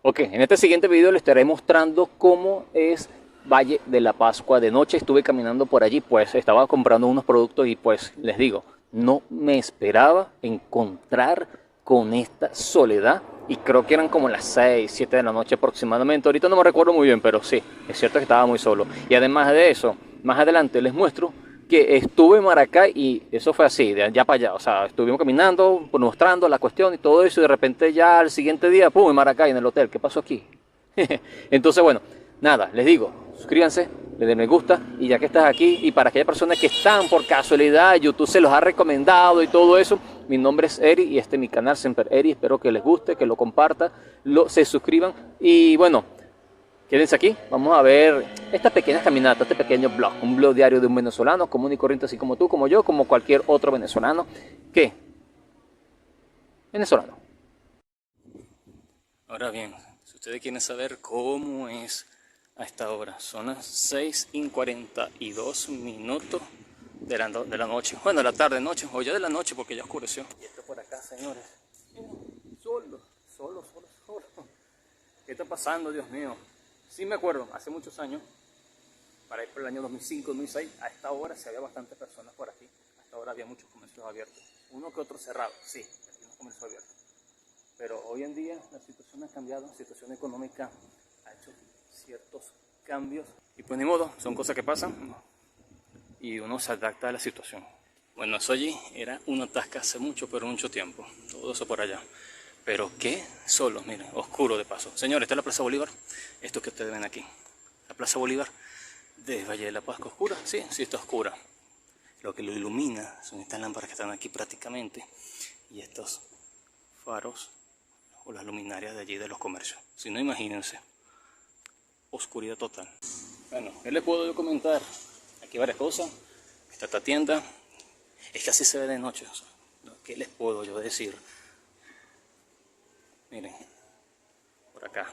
Ok, en este siguiente video les estaré mostrando cómo es Valle de la Pascua de noche. Estuve caminando por allí, pues estaba comprando unos productos y pues les digo, no me esperaba encontrar con esta soledad y creo que eran como las 6, 7 de la noche aproximadamente. Ahorita no me recuerdo muy bien, pero sí, es cierto que estaba muy solo. Y además de eso, más adelante les muestro que estuve en Maracay y eso fue así, de allá para allá. O sea, estuvimos caminando, mostrando la cuestión y todo eso, y de repente ya al siguiente día, pum, en Maracay, en el hotel. ¿Qué pasó aquí? Entonces, bueno, nada, les digo, suscríbanse, le den me gusta, y ya que estás aquí, y para aquellas personas que están por casualidad, YouTube se los ha recomendado y todo eso, mi nombre es Eri y este es mi canal Semper Eri. Espero que les guste, que lo compartan, se suscriban y bueno, quédense aquí, vamos a ver esta pequeña caminata, este pequeño blog, un blog diario de un venezolano común y corriente, así como tú, como yo, como cualquier otro venezolano. ¿Qué? Venezolano. Ahora bien, si ustedes quieren saber cómo es a esta hora, son las 6:42 de la noche, bueno, de la tarde, noche, o ya de la noche porque ya oscureció. Y esto por acá, señores, solo, solo, solo, solo. ¿Qué está pasando, Dios mío? Sí me acuerdo, hace muchos años, para ir por el año 2005, 2006, a esta hora se había bastantes personas por aquí. A esta hora había muchos comercios abiertos. Uno que otro cerrado, sí, algunos comercios abiertos. Pero hoy en día la situación ha cambiado, la situación económica ha hecho ciertos cambios. Y pues ni modo, son cosas que pasan y uno se adapta a la situación. Bueno, eso allí era una tasca hace mucho, pero mucho tiempo. Todo eso por allá. Pero qué solo, miren, oscuro de paso. Señores, esta es la Plaza Bolívar. Esto que ustedes ven aquí. La Plaza Bolívar de Valle de la Pascua. ¿Oscura? Sí, sí está oscura. Lo que lo ilumina son estas lámparas que están aquí prácticamente. Y estos faros o las luminarias de allí de los comercios. Si no, imagínense. Oscuridad total. Bueno, ¿qué les puedo yo comentar? Aquí varias cosas. Esta tienda. Es que así se ve de noche. O sea, ¿qué les puedo yo decir? Miren, por acá.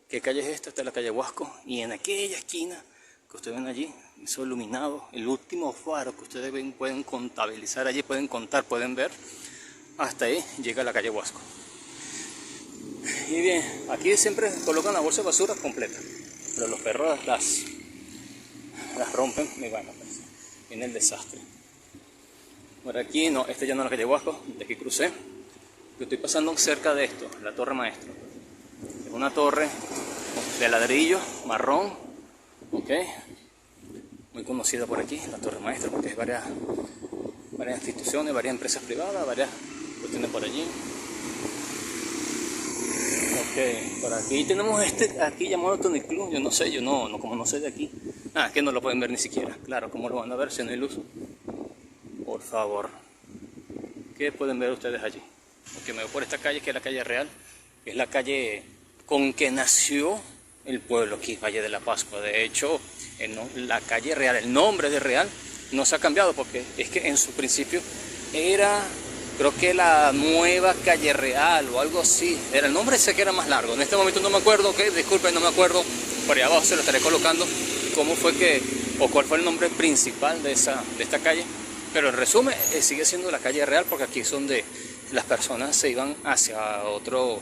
¿Qué calle es esta? Esta es la calle Huasco. Y en aquella esquina que ustedes ven allí, eso iluminado, el último faro que ustedes ven, pueden contabilizar allí, pueden contar, pueden ver. Hasta ahí llega la calle Huasco. Y bien, aquí siempre colocan la bolsa de basura completa. Pero los perros las rompen y bueno, pues viene el desastre. Por aquí no, este ya no es la calle Huasco, de aquí crucé. Yo estoy pasando cerca de esto, la Torre Maestro. Es una torre de ladrillo marrón, ok, muy conocida por aquí, la Torre Maestro, porque hay varias instituciones, varias empresas privadas, varias cuestiones por allí. Ok, por aquí tenemos aquí llamado Tony Club. Yo no sé, yo no, como no sé de aquí. Ah, que no lo pueden ver ni siquiera. Claro, ¿cómo lo van a ver si no hay luz? Por favor. ¿Qué pueden ver ustedes allí? Porque me voy por esta calle, que es la calle Real, que es la calle con que nació el pueblo aquí, Valle de la Pascua. De hecho, la calle Real, el nombre de Real, no se ha cambiado porque es que en su principio era, creo que la nueva calle Real o algo así. Era el nombre, ese que era más largo. En este momento no me acuerdo, ok, disculpen, no me acuerdo. Por ahí abajo se lo estaré colocando cómo fue que, o cuál fue el nombre principal de esta calle. Pero en resumen, sigue siendo la calle Real porque aquí es donde las personas se iban hacia otros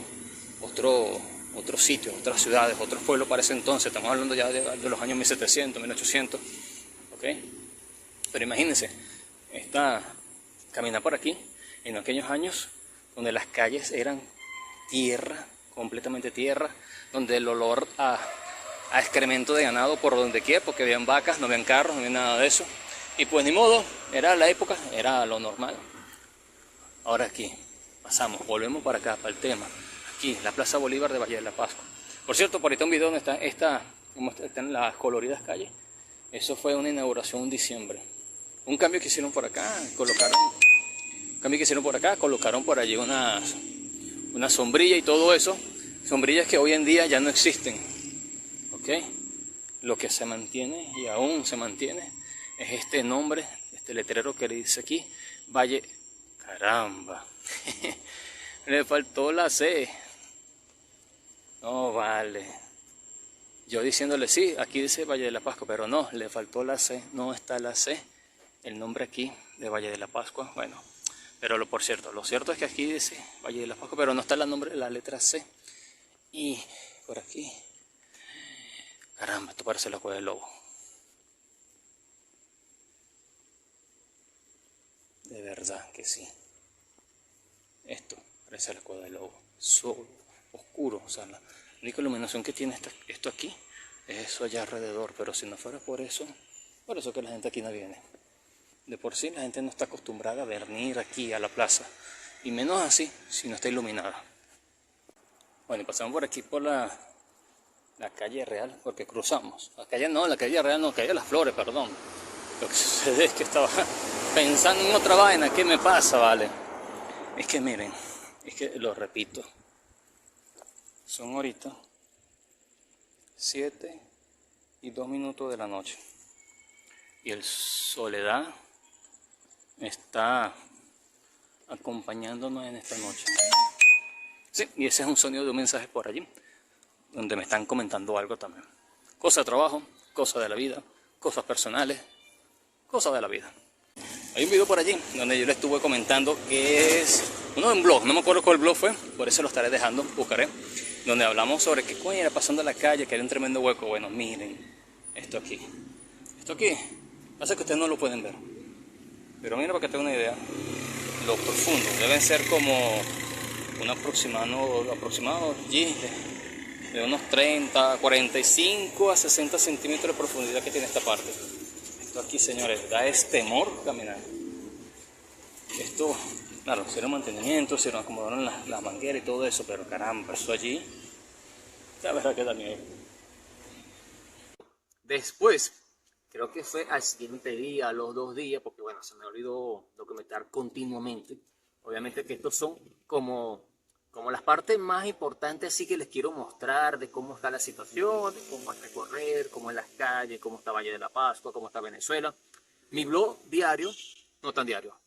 sitios, otras ciudades, otros pueblos para ese entonces. Estamos hablando ya de los años 1700, 1800, ¿ok? Pero imagínense, caminar por aquí en aquellos años donde las calles eran tierra, completamente tierra, donde el olor a excremento de ganado por donde quiera, porque habían vacas, no habían carros, no había nada de eso. Y pues ni modo, era la época, era lo normal. Ahora aquí, volvemos para acá, para el tema. Aquí, la Plaza Bolívar de Valle de la Pascua. Por cierto, por ahí está un video donde están las coloridas calles. Eso fue una inauguración en diciembre. Un cambio que hicieron por acá, colocaron por allí una sombrilla y todo eso. Sombrillas que hoy en día ya no existen. ¿Ok? Lo que se mantiene y aún se mantiene es este nombre, este letrero que le dice aquí, Valle. Caramba, le faltó la C. No vale. Yo diciéndole sí, aquí dice Valle de la Pascua, pero no, le faltó la C, no está la C, el nombre aquí de Valle de la Pascua. Bueno, pero por cierto, lo cierto es que aquí dice Valle de la Pascua, pero no está la letra C. Y por aquí, caramba, esto parece la cueva del lobo. De verdad que sí. Esto parece la cueva del lobo. Solo, oscuro, o sea, la única iluminación que tiene esto aquí es eso allá alrededor, pero si no fuera por eso que la gente aquí no viene. De por sí la gente no está acostumbrada a venir aquí a la plaza, y menos así si no está iluminada. Bueno, y pasamos por aquí por la calle Real, porque cruzamos. La calle Real no, calle Las Flores, perdón. Lo que sucede es que estaba pensando en otra vaina. ¿Qué me pasa, vale? Es que miren, es que lo repito. Son ahorita 7:02 de la noche. Y el Soledad está acompañándonos en esta noche. Sí, y ese es un sonido de un mensaje por allí, donde me están comentando algo también. Cosas de trabajo, cosas de la vida, cosas personales, cosas de la vida. Hay un video por allí donde yo le estuve comentando que es uno de un blog, no me acuerdo cuál blog fue, por eso lo estaré dejando, buscaré, donde hablamos sobre qué coño era pasando a la calle, que era un tremendo hueco. Bueno, miren, esto aquí, pasa que ustedes no lo pueden ver, pero miren para que tengan una idea, lo profundo, deben ser como un aproximado allí de unos 45 a 60 centímetros de profundidad que tiene esta parte. Esto aquí, señores, da temor caminar. Esto, claro, hicieron mantenimiento, hicieron, acomodaron las mangueras y todo eso, pero caramba, eso allí, la verdad que da miedo. Después, creo que fue al siguiente día, a los 2 días, porque bueno, se me olvidó documentar continuamente. Obviamente que estos son como las partes más importantes, así que les quiero mostrar de cómo está la situación, de cómo es recorrer, cómo es las calles, cómo está Valle de la Pascua, cómo está Venezuela. Mi blog diario, no tan diario,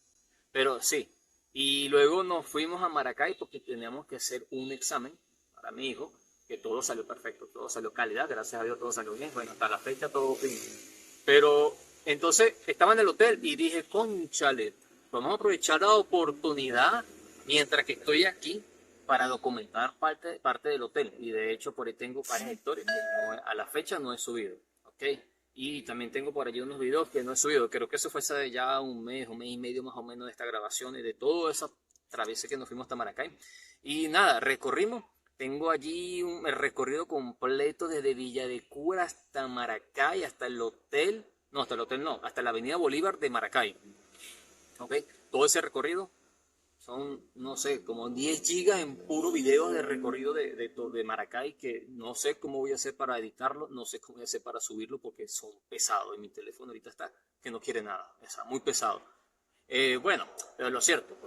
pero sí. Y luego nos fuimos a Maracay porque teníamos que hacer un examen para mi hijo, que todo salió perfecto, todo salió calidad, gracias a Dios todo salió bien. Bueno, hasta la fecha todo bien. Pero entonces estaba en el hotel y dije, cónchale, vamos a aprovechar la oportunidad mientras que estoy aquí para documentar parte del hotel. Y de hecho por ahí tengo varias historias que a la fecha no he subido, ¿ok? Y también tengo por allí unos videos que no he subido. Creo que eso fue hace ya un mes y medio más o menos de esta grabación y de toda esa travesía que nos fuimos hasta Maracay. Y nada, recorrimos. Tengo allí el recorrido completo desde Villa de Cura hasta Maracay, hasta el hotel. No, hasta el hotel no, hasta la avenida Bolívar de Maracay. ¿Ok? Todo ese recorrido son, no sé, como 10 gigas en puro video de recorrido de Maracay, que no sé cómo voy a hacer para editarlo, no sé cómo voy a hacer para subirlo, porque son pesados. En mi teléfono ahorita está que no quiere nada, está muy pesado. Bueno, pero lo cierto,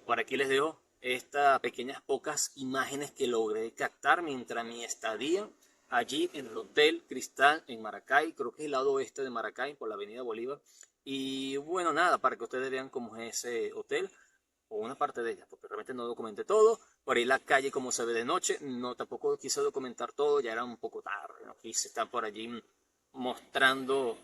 por aquí les dejo estas pequeñas pocas imágenes que logré captar mientras mi estadía allí en el Hotel Cristal en Maracay, creo que es el lado oeste de Maracay, por la avenida Bolívar. Y bueno, nada, para que ustedes vean cómo es ese hotel, o una parte de ella, porque realmente no documenté todo. Por ahí la calle como se ve de noche, no, tampoco quise documentar todo, ya era un poco tarde, no quise estar por allí mostrando,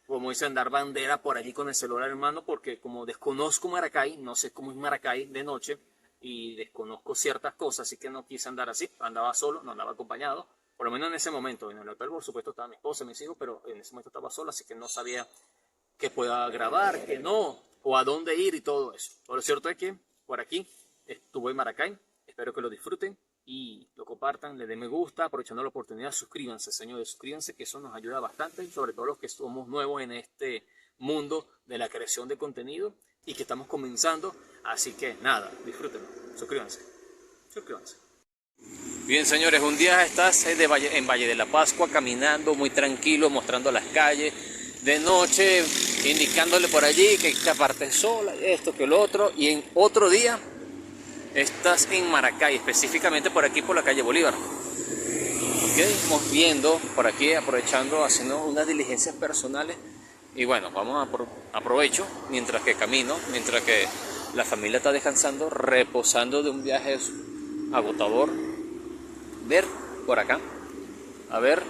como dicen, dar bandera por allí con el celular en mano, porque como desconozco Maracay, no sé cómo es Maracay de noche, y desconozco ciertas cosas, así que no quise andar así, andaba solo, no andaba acompañado, por lo menos en ese momento. En el hotel por supuesto estaba mi esposa y mis hijos, pero en ese momento estaba solo, así que no sabía que pueda grabar, que no, o a dónde ir y todo eso. Por lo cierto es que por aquí estuve en Maracay, espero que lo disfruten y lo compartan, le den me gusta, aprovechando la oportunidad, suscríbanse, señores, suscríbanse, que eso nos ayuda bastante, sobre todo los que somos nuevos en este mundo de la creación de contenido y que estamos comenzando, así que nada, disfrútenlo, suscríbanse. Bien, señores, un día estás en Valle de la Pascua caminando muy tranquilo, mostrando las calles de noche, indicándole por allí que esta parte es sola, esto, que lo otro, y en otro día estás en Maracay, específicamente por aquí por la calle Bolívar. Okay, vamos viendo por aquí, aprovechando, haciendo unas diligencias personales, y bueno, vamos aprovecho mientras que camino, mientras que la familia está descansando, reposando de un viaje agotador, ver por acá, a ver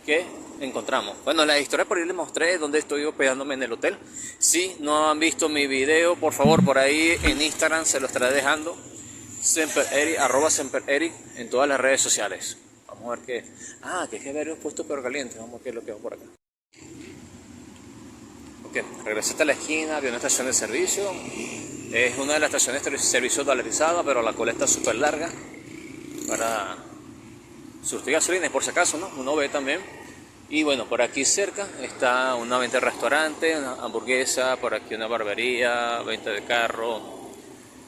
qué encontramos. Bueno, la historia por ahí les mostré donde estoy hospedándome en el hotel. Si no han visto mi video, por favor, por ahí en Instagram se lo estaré dejando. Sempereri, arroba Sempereri en todas las redes sociales. Vamos a ver qué. Que es que ver puesto perro caliente. Vamos a ver qué es lo que va por acá. Ok, regresé hasta la esquina, vi una estación de servicio. Es una de las estaciones de servicio dolarizada, pero la cola está súper larga para surtir gasolina, por si acaso, ¿no? Uno ve también. Y bueno, por aquí cerca está una venta de restaurante, una hamburguesa, por aquí una barbería, venta de carro.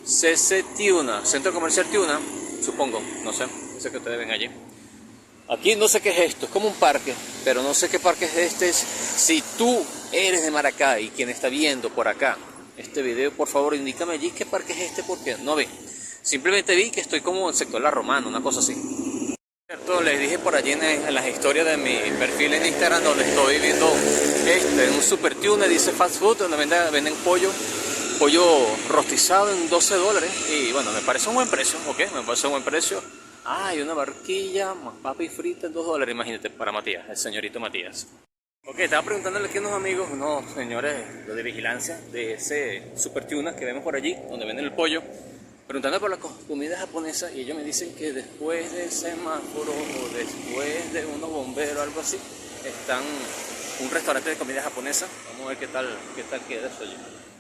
CC Tiuna, Centro Comercial Tiuna, supongo, no sé, ese que ustedes ven allí. Aquí no sé qué es esto, es como un parque, pero no sé qué parque es este. Si tú eres de Maracay y quien está viendo por acá este video, por favor indícame allí qué parque es este, porque no vi. Simplemente vi que estoy como en el sector La Romana, una cosa así. Cierto, les dije por allí en las historias de mi perfil en Instagram, donde estoy viendo en un Super Tune, dice fast food, donde venden pollo rostizado en $12. Y bueno, me parece un buen precio, ok, me parece un buen precio. Y una barquilla, más papa y frita en $2, imagínate, para Matías, el señorito Matías. Ok, estaba preguntándole aquí a unos amigos, unos señores de vigilancia de ese Super Tuna que vemos por allí, donde venden el pollo, preguntando por la comida japonesa, y ellos me dicen que después del semáforo o después de unos bomberos o algo así, están un restaurante de comida japonesa. Vamos a ver qué tal queda eso allí.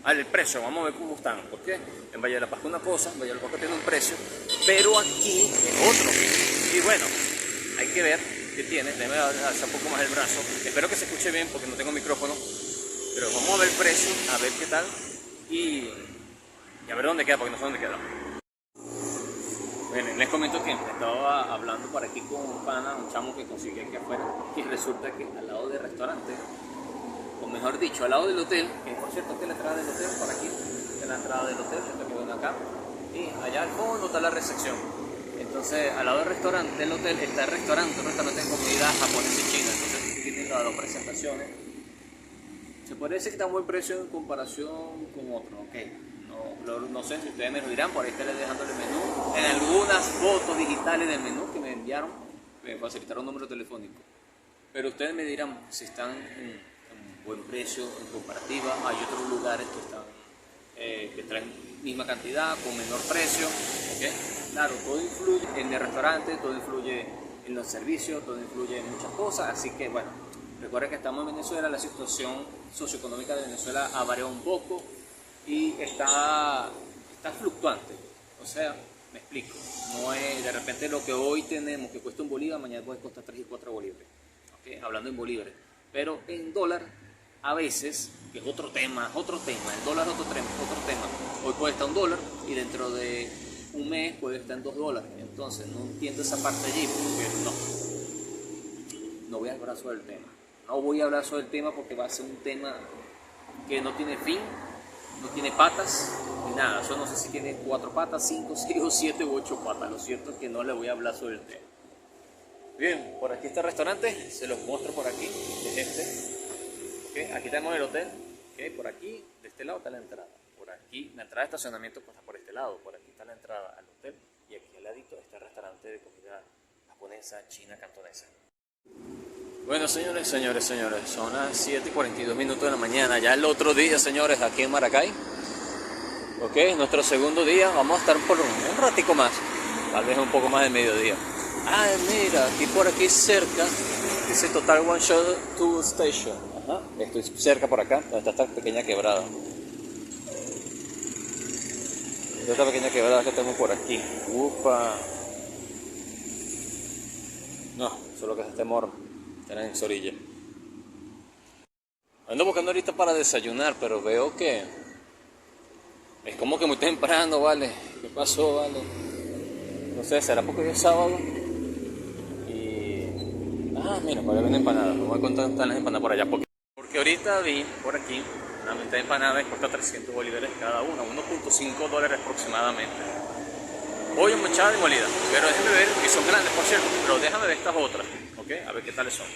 El precio, vamos a ver cómo están, porque en Valle de la Pascua una cosa, en Valle de la Pascua tiene un precio, pero aquí es otro. Y bueno, hay que ver qué tiene. Déjame alzar un poco más el brazo. Espero que se escuche bien porque no tengo micrófono, pero vamos a ver el precio, a ver qué tal y a ver dónde queda, porque no sé dónde queda. Bueno, les comento que estaba hablando por aquí con un pana, un chamo que conseguí aquí afuera, y resulta que al lado del restaurante, o mejor dicho, al lado del hotel, que por cierto esta es la entrada del hotel, por aquí, esta es la entrada del hotel, esta que ven acá, y allá al fondo está la recepción. Entonces, al lado del restaurante, del hotel, está el restaurante, un restaurante de comida japonesa y china. Entonces, aquí tienen las dos presentaciones. Se puede decir que está a buen precio en comparación con otro, ok. No sé si ustedes me lo dirán, por ahí estaré dejando el menú. En algunas fotos digitales del menú que me enviaron, me facilitaron un número telefónico. Pero ustedes me dirán si están en buen precio en comparativa. Hay otros lugares que están que traen misma cantidad con menor precio, ¿okay? Claro, todo influye en el restaurante, todo influye en los servicios, todo influye en muchas cosas, así que bueno, recuerden que estamos en Venezuela, la situación socioeconómica de Venezuela ha variado un poco y está fluctuante, o sea, me explico, no es de repente lo que hoy tenemos que cuesta un bolívar, mañana puede costar 3 y 4 bolívares, ¿okay? Hablando en bolívares, pero en dólar a veces, que es otro tema, el dólar es otro tema, hoy puede estar $1 y dentro de un mes puede estar en $2, entonces no entiendo esa parte allí, porque no voy a hablar sobre el tema, porque va a ser un tema que no tiene fin, no tiene patas, ni nada, yo no sé si tiene 4 patas, 5, 6 o 7 u 8 patas, lo cierto es que no le voy a hablar sobre el tema. Bien, por aquí está el restaurante, se los muestro por aquí, es este. Okay, aquí tenemos el hotel, okay, por aquí, de este lado está la entrada, por aquí, la entrada de estacionamiento está por este lado, por aquí está la entrada al hotel, y aquí al ladito está el restaurante de comida japonesa, china, cantonesa. Bueno, señores, son las 7:42 de la mañana, ya el otro día, señores, aquí en Maracay, ok, nuestro segundo día, vamos a estar por un ratico más, tal vez un poco más de mediodía. Mira, aquí por aquí cerca, dice Total One Shot to Station. Estoy cerca por acá, donde está esta pequeña quebrada. Esta pequeña quebrada que tengo por aquí. Upa. No, solo que este morro. Están en su orilla. Ando buscando ahorita para desayunar, pero veo que es como que muy temprano, ¿vale? ¿Qué pasó, vale? No sé, será porque hoy es sábado. Mira, para vender empanadas. No voy a contar están las empanadas por allá. Porque ahorita vi por aquí una venta de empanadas que cuesta 300 bolívares cada una, $1.5 aproximadamente. Pollo mechada y molida. Pero déjame ver, que son grandes por cierto, pero déjame ver estas otras, ¿ok? A ver qué tales son.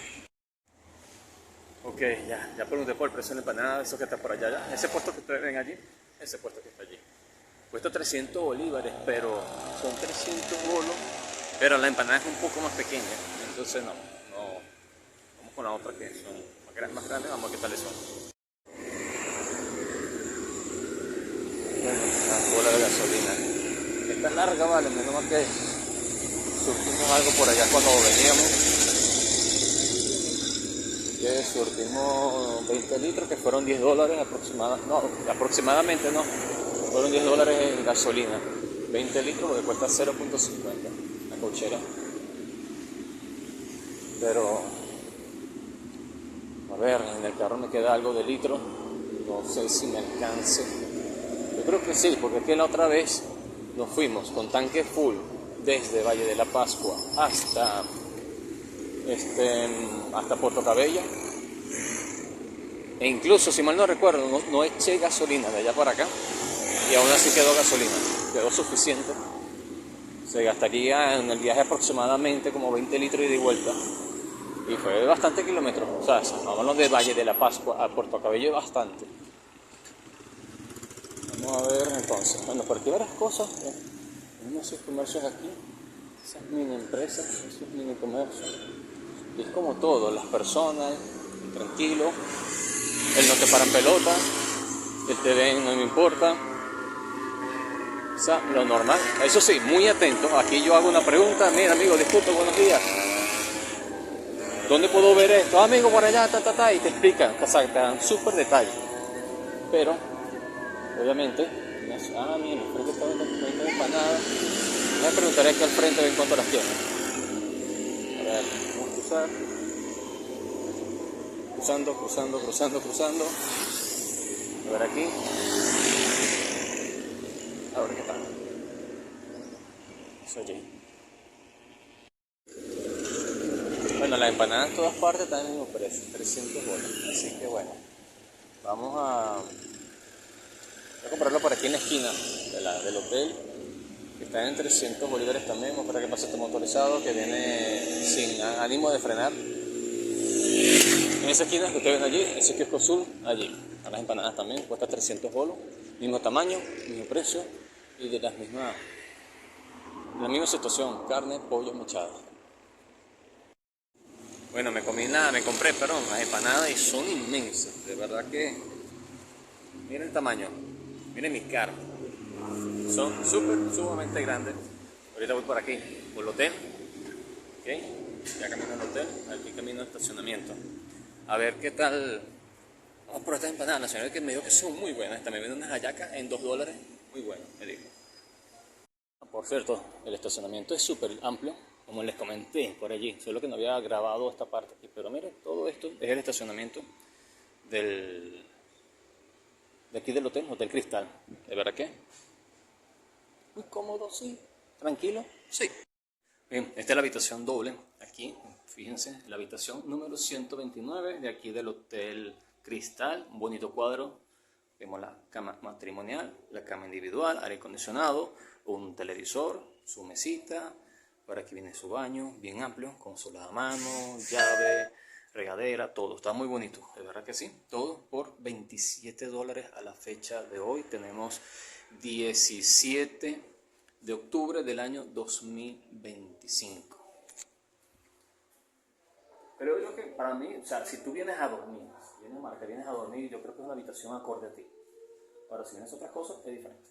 Ok, ya pregunté por el precio de la empanada, eso que está por allá, ya. Ese puesto que ustedes ven allí, ese puesto que está allí. Cuesta 300 bolívares, pero son 300 bolos, pero la empanada es un poco más pequeña, entonces no. Vamos con la otra que son más grandes, vamos a ver qué tales son. Bueno, la bola de gasolina. está larga, vale, menos mal que surtimos algo por allá cuando veníamos. Que surtimos 20 litros, que fueron $10 aproximadamente no, fueron $10 en gasolina. 20 litros porque cuesta 0.50 la cochera. Pero, a ver, en el carro me queda algo de litro, no sé si me alcance. Yo creo que sí, porque es que la otra vez nos fuimos con tanque full desde Valle de la Pascua hasta Puerto Cabello, e incluso, si mal no recuerdo, no eché gasolina de allá para acá, y aún así quedó gasolina, quedó suficiente. Se gastaría en el viaje aproximadamente como 20 litros ida y vuelta, y fue bastante kilómetros. O sea, hablamos de Valle de la Pascua a Puerto Cabello, bastante. Vamos a ver entonces, bueno, por aquí varias cosas, tenemos esos comercios aquí, esas mini empresas, esos mini comercios, y es como todo, las personas, tranquilo, el no te paran pelota, el te ven no me importa, o sea, lo normal. Eso sí, muy atento, aquí yo hago una pregunta, mira amigo, disculpe, buenos días, ¿dónde puedo ver esto? Amigo, por allá, y te explican, o sea, te dan súper detalle, pero obviamente, mira, el frente está vendiendo empanadas, me preguntaré aquí al frente en cuánto las tienen. A ver, vamos a cruzar. Cruzando. A ver aquí. A ver qué tal. Eso allí. Bueno, las empanadas en todas partes están en el mismo precio, $300. Así que bueno, vamos a comprarlo por aquí en la esquina del hotel, que está en $300 también. Vamos para que pase este motorizado que viene sin ánimo de frenar. En esa esquina que ustedes ven allí, ese kiosco azul, allí. A las empanadas también, cuesta $300, mismo tamaño, mismo precio y de la misma situación, carne, pollo, mechada. Bueno, me compré, las empanadas y son inmensas, de verdad que, miren el tamaño, miren mi cara, son sumamente grandes. Ahorita voy por aquí, por el hotel, ¿ok? Ya camino al hotel, aquí camino al estacionamiento. A ver qué tal. Vamos por estas empanadas nacionales que me dijo que son muy buenas. También venden unas hallacas en $2, muy buenas, me dijo. Por cierto, el estacionamiento es súper amplio, como les comenté por allí, solo que no había grabado esta parte aquí. Pero miren, todo esto es el estacionamiento de aquí del Hotel Cristal. ¿De verdad que? Muy cómodo, sí. Tranquilo, sí. Bien, esta es la habitación doble, aquí, fíjense, la habitación número 129 de aquí del Hotel Cristal, un bonito cuadro. Vemos la cama matrimonial, la cama individual, aire acondicionado, un televisor, su mesita, por aquí viene su baño, bien amplio, con su lavamanos, llave, regadera, todo, está muy bonito, de verdad que sí, todo por $27 a la fecha de hoy. Tenemos 17 de octubre del año 2025. Pero yo creo que para mí, o sea, si tú vienes a dormir, vienes a dormir, yo creo que es una habitación acorde a ti. Ahora, si vienes a otras cosas, es diferente.